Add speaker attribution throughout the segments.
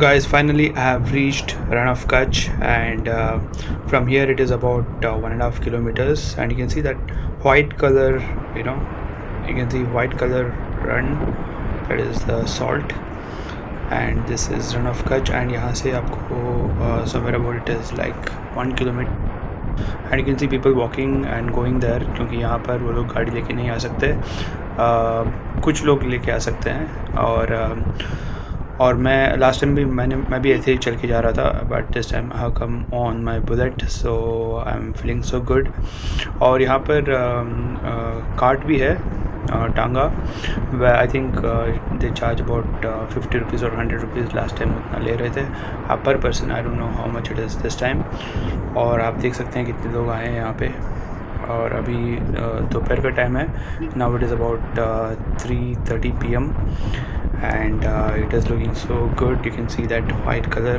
Speaker 1: Guys, finally I have reached Rann of Kutch, and from here it is about 1.5 kilometers, and you can see that white color, you know, you can see white color run, that is the salt, and this is Rann of Kutch, and यहाँ से आपको somewhere about it is like 1 kilometer, and you can see people walking and going there क्योंकि यहाँ पर वो लोग गाड़ी लेके नहीं आ सकते, कुछ लोग लेके आ सकते हैं, और मैं लास्ट टाइम भी मैं भी ऐसे ही चल के जा रहा था, but this time I have come on my bullet, so I am feeling so good. और यहाँ पर कार्ट भी है, टांगा, I think they charge about 50 rupees और 100 रुपीज़, लास्ट टाइम उतना ले रहे थे पर person. I don't know how much it is this time. और आप देख सकते हैं कितने लोग आए हैं यहाँ पे, और अभी दोपहर का टाइम है। Now it is about 3:30 PM and it is looking so good. You can see that white color.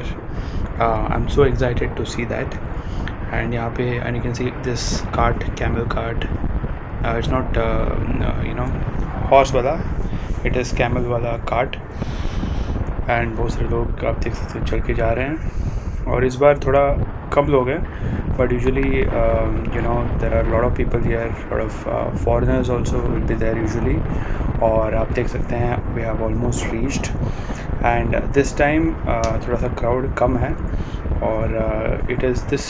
Speaker 1: I'm so excited to see that. And यहाँ पे, and you can see this cart, camel cart. It's not horse वाला, it is camel वाला cart. and बहुत सारे लोग आप देख सकते हैं चल के जा रहे हैं, और इस बार थोड़ा कम लोग हैं, but usually there are a lot of people here, lot of foreigners also will be there usually. और आप देख सकते हैं we have almost reached, and this time थोड़ा सा crowd कम है, और it is this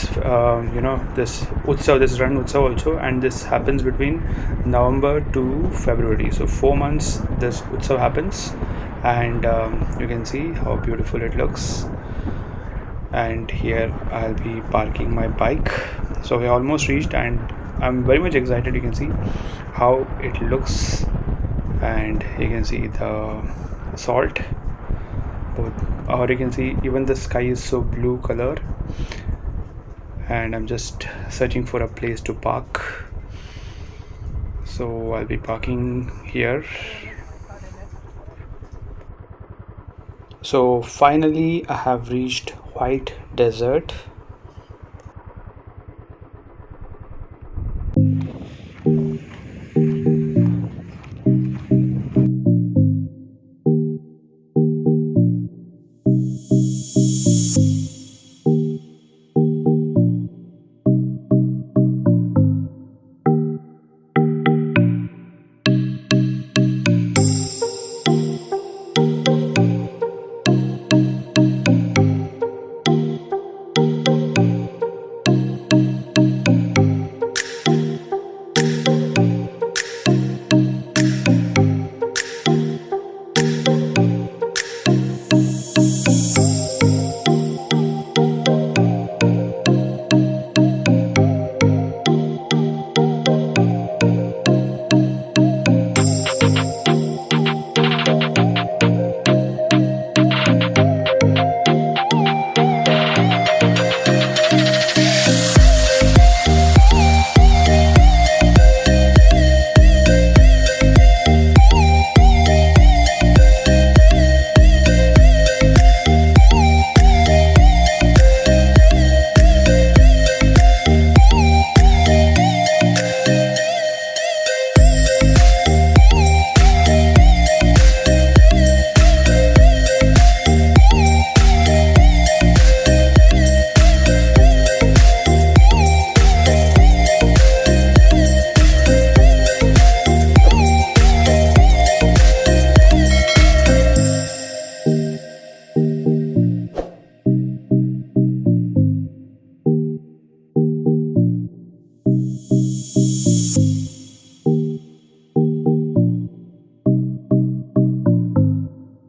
Speaker 1: this utsav, this Rann utsav also, and this happens between November to February, so 4 months this utsav happens. And you can see how beautiful it looks, and here I'll be parking my bike. So we almost reached, and I'm very much excited. You can see how it looks, and you can see the salt both, or you can see even the sky is so blue color, and I'm just searching for a place to park, so I'll be parking here. So finally I have reached white desert,